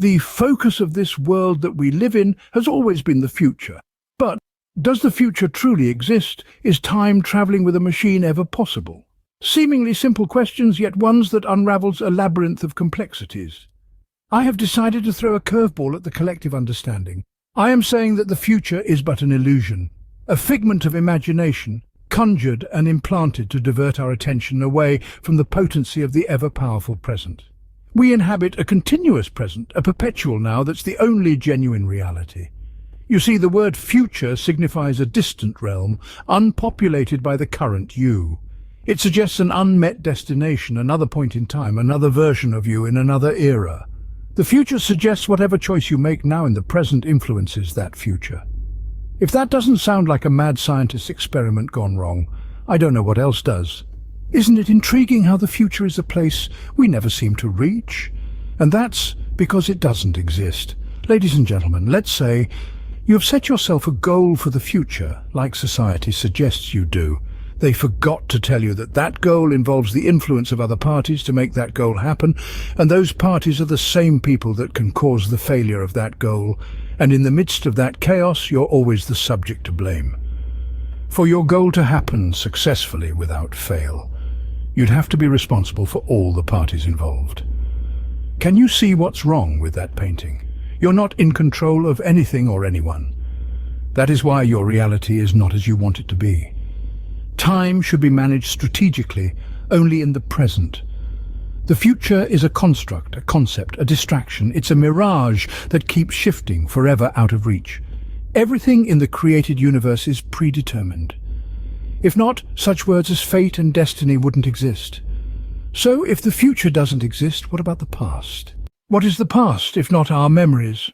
The focus of this world that we live in has always been the future. But does the future truly exist? Is time traveling with a machine ever possible? Seemingly simple questions, yet ones that unravels a labyrinth of complexities. I have decided to throw a curveball at the collective understanding. I am saying that the future is but an illusion, a figment of imagination, conjured and implanted to divert our attention away from the potency of the ever-powerful present. We inhabit a continuous present, a perpetual now that's the only genuine reality. You see, the word future signifies a distant realm, unpopulated by the current you. It suggests an unmet destination, another point in time, another version of you in another era. The future suggests whatever choice you make now in the present influences that future. If that doesn't sound like a mad scientist's experiment gone wrong, I don't know what else does. Isn't it intriguing how the future is a place we never seem to reach? And that's because it doesn't exist. Ladies and gentlemen, let's say you have set yourself a goal for the future, like society suggests you do. They forgot to tell you that that goal involves the influence of other parties to make that goal happen, and those parties are the same people that can cause the failure of that goal. And in the midst of that chaos, you're always the subject to blame. For your goal to happen successfully without fail, you'd have to be responsible for all the parties involved. Can you see what's wrong with that painting? You're not in control of anything or anyone. That is why your reality is not as you want it to be. Time should be managed strategically, only in the present. The future is a construct, a concept, a distraction. It's a mirage that keeps shifting, forever out of reach. Everything in the created universe is predetermined. If not, such words as fate and destiny wouldn't exist. So, if the future doesn't exist, what about the past? What is the past, if not our memories?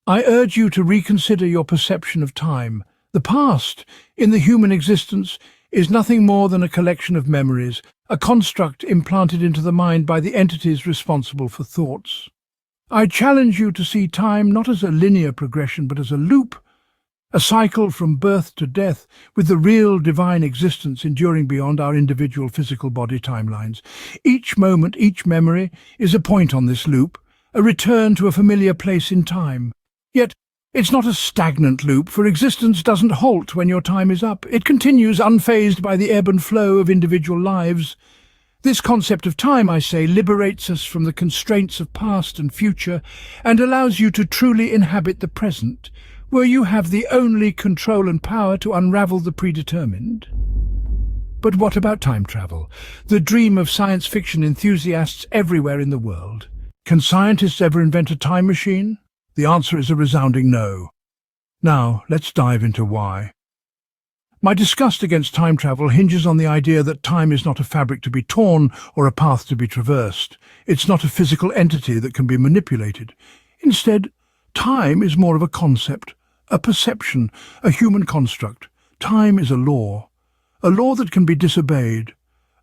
I urge you to reconsider your perception of time. The past, in the human existence, is nothing more than a collection of memories, a construct implanted into the mind by the entities responsible for thoughts. I challenge you to see time not as a linear progression, but as a loop, a cycle from birth to death, with the real divine existence enduring beyond our individual physical body timelines. Each moment, each memory, is a point on this loop, a return to a familiar place in time. Yet, it's not a stagnant loop, for existence doesn't halt when your time is up. It continues unfazed by the ebb and flow of individual lives. This concept of time, I say, liberates us from the constraints of past and future and allows you to truly inhabit the present, where you have the only control and power to unravel the predetermined. But what about time travel, the dream of science fiction enthusiasts everywhere in the world? Can scientists ever invent a time machine? The answer is a resounding no. Now, let's dive into why. My disgust against time travel hinges on the idea that time is not a fabric to be torn or a path to be traversed. It's not a physical entity that can be manipulated. Instead, time is more of a concept, a perception, a human construct. Time is a law that can be disobeyed,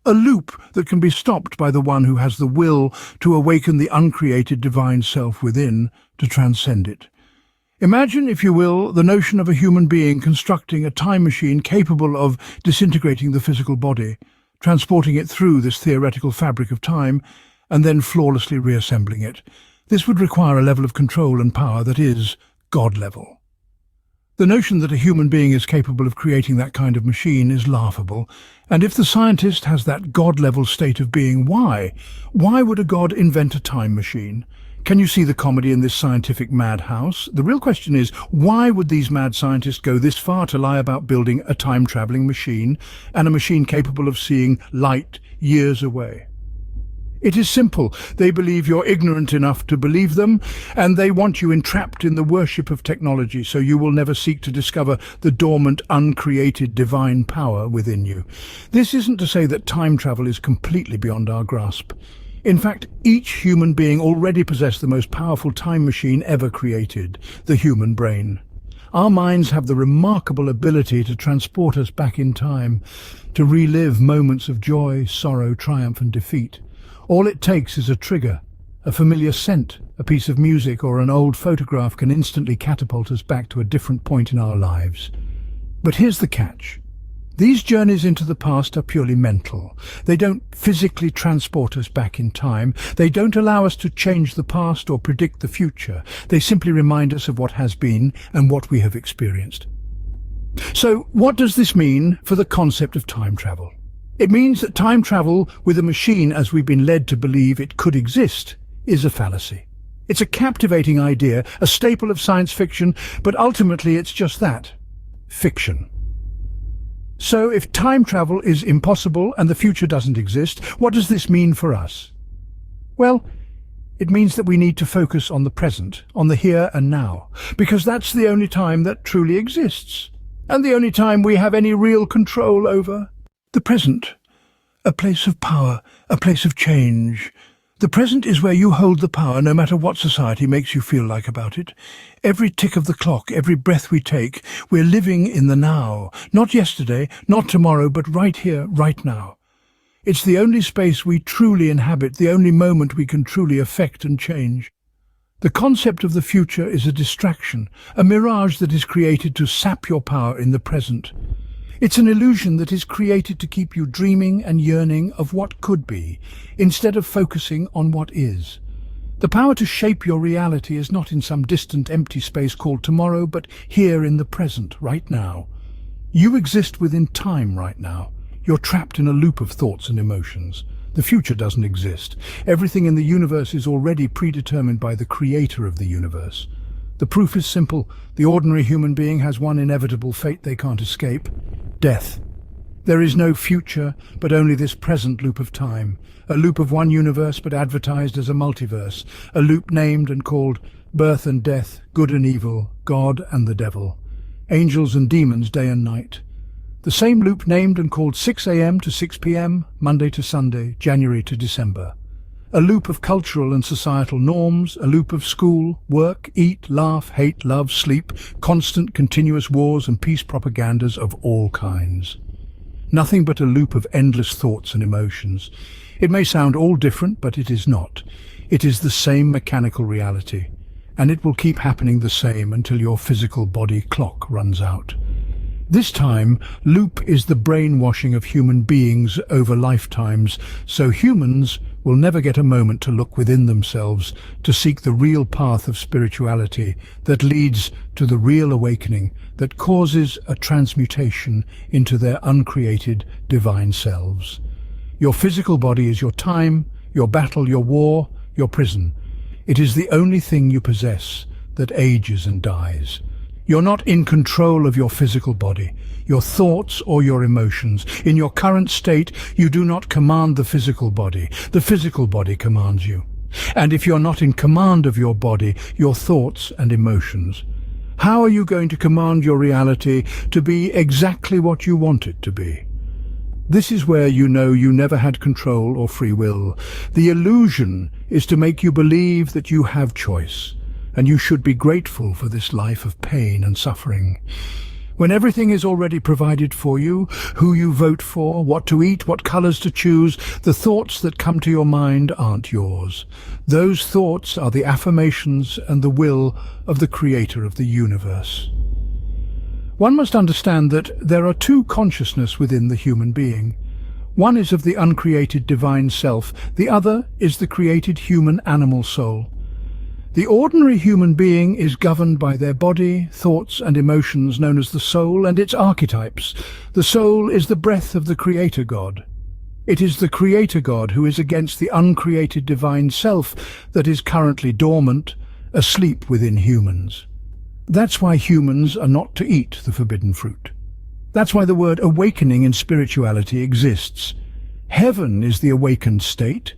a loop that can be stopped by the one who has the will to awaken the uncreated divine self within, to transcend it. Imagine, if you will, the notion of a human being constructing a time machine capable of disintegrating the physical body, transporting it through this theoretical fabric of time, and then flawlessly reassembling it. This would require a level of control and power that is God level. The notion that a human being is capable of creating that kind of machine is laughable, and if the scientist has that God-level state of being, why? Why would a god invent a time machine? Can you see the comedy in this scientific madhouse? The real question is, why would these mad scientists go this far to lie about building a time-traveling machine, and a machine capable of seeing light years away? It is simple. They believe you're ignorant enough to believe them, and they want you entrapped in the worship of technology, so you will never seek to discover the dormant, uncreated divine power within you. This isn't to say that time travel is completely beyond our grasp. In fact, each human being already possessed the most powerful time machine ever created, the human brain. Our minds have the remarkable ability to transport us back in time, to relive moments of joy, sorrow, triumph and defeat. All it takes is a trigger. A familiar scent, a piece of music or an old photograph can instantly catapult us back to a different point in our lives. But here's the catch. These journeys into the past are purely mental. They don't physically transport us back in time. They don't allow us to change the past or predict the future. They simply remind us of what has been and what we have experienced. So, what does this mean for the concept of time travel? It means that time travel with a machine, as we've been led to believe it could exist, is a fallacy. It's a captivating idea, a staple of science fiction, but ultimately it's just that, fiction. So if time travel is impossible and the future doesn't exist, what does this mean for us? Well, it means that we need to focus on the present, on the here and now, because that's the only time that truly exists, and the only time we have any real control over. The present, a place of power, a place of change. The present is where you hold the power, no matter what society makes you feel like about it. Every tick of the clock, every breath we take, we're living in the now. Not yesterday, not tomorrow, but right here, right now. It's the only space we truly inhabit, the only moment we can truly affect and change. The concept of the future is a distraction, a mirage that is created to sap your power in the present. It's an illusion that is created to keep you dreaming and yearning of what could be, instead of focusing on what is. The power to shape your reality is not in some distant empty space called tomorrow, but here in the present, right now. You exist within time right now. You're trapped in a loop of thoughts and emotions. The future doesn't exist. Everything in the universe is already predetermined by the creator of the universe. The proof is simple. The ordinary human being has one inevitable fate they can't escape: death. There is no future, but only this present loop of time. A loop of one universe, but advertised as a multiverse. A loop named and called birth and death, good and evil, God and the devil. Angels and demons, day and night. The same loop named and called 6 a.m. to 6 p.m., Monday to Sunday, January to December. A loop of cultural and societal norms, a loop of school, work, eat, laugh, hate, love, sleep, constant, continuous wars and peace propagandas of all kinds. Nothing but a loop of endless thoughts and emotions. It may sound all different, but it is not. It is the same mechanical reality, and it will keep happening the same until your physical body clock runs out. This time, loop is the brainwashing of human beings over lifetimes, so humans will never get a moment to look within themselves, to seek the real path of spirituality that leads to the real awakening, that causes a transmutation into their uncreated divine selves. Your physical body is your time, your battle, your war, your prison. It is the only thing you possess that ages and dies. You're not in control of your physical body, your thoughts or your emotions. In your current state, you do not command the physical body. The physical body commands you. And if you're not in command of your body, your thoughts and emotions, how are you going to command your reality to be exactly what you want it to be? This is where you know you never had control or free will. The illusion is to make you believe that you have choice, and you should be grateful for this life of pain and suffering. When everything is already provided for you, who you vote for, what to eat, what colors to choose, the thoughts that come to your mind aren't yours. Those thoughts are the affirmations and the will of the creator of the universe. One must understand that there are two consciousnesses within the human being. One is of the uncreated divine self, the other is the created human animal soul. The ordinary human being is governed by their body, thoughts and emotions known as the soul and its archetypes. The soul is the breath of the Creator God. It is the Creator God who is against the uncreated divine self that is currently dormant, asleep within humans. That's why humans are not to eat the forbidden fruit. That's why the word awakening in spirituality exists. Heaven is the awakened state,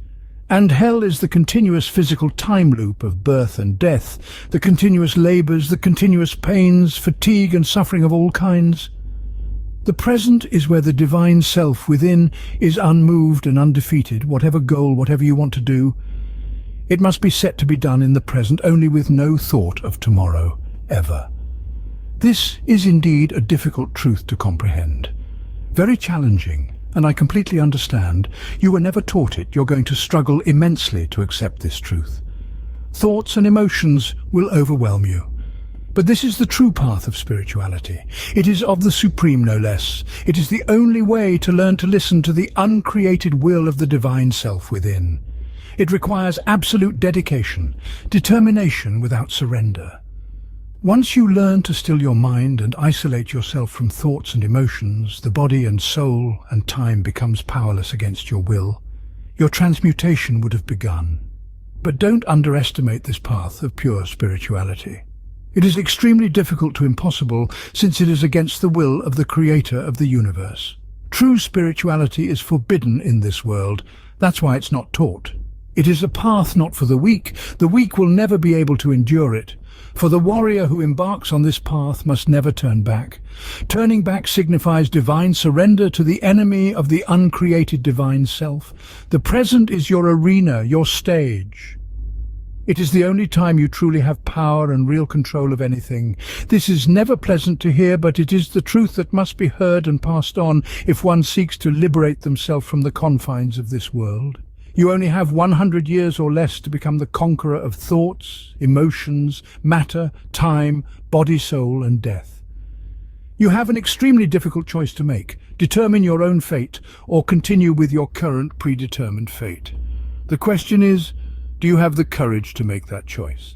and hell is the continuous physical time loop of birth and death, the continuous labors, the continuous pains, fatigue and suffering of all kinds. The present is where the divine self within is unmoved and undefeated. Whatever goal, whatever you want to do, it must be set to be done in the present, only with no thought of tomorrow, ever. This is indeed a difficult truth to comprehend, very challenging. And I completely understand. You were never taught it. You're going to struggle immensely to accept this truth. Thoughts and emotions will overwhelm you. But this is the true path of spirituality. It is of the supreme, no less. It is the only way to learn to listen to the uncreated will of the divine self within. It requires absolute dedication, determination without surrender. Once you learn to still your mind and isolate yourself from thoughts and emotions, the body and soul and time becomes powerless against your will. Your transmutation would have begun. But don't underestimate this path of pure spirituality. It is extremely difficult to impossible, since it is against the will of the Creator of the universe. True spirituality is forbidden in this world. That's why it's not taught. It is a path not for the weak. The weak will never be able to endure it. For the warrior who embarks on this path must never turn back. Turning back signifies divine surrender to the enemy of the uncreated divine self. The present is your arena, your stage. It is the only time you truly have power and real control of anything. This is never pleasant to hear, but it is the truth that must be heard and passed on if one seeks to liberate themselves from the confines of this world. You only have 100 years or less to become the conqueror of thoughts, emotions, matter, time, body, soul, and death. You have an extremely difficult choice to make. Determine your own fate or continue with your current predetermined fate. The question is, do you have the courage to make that choice?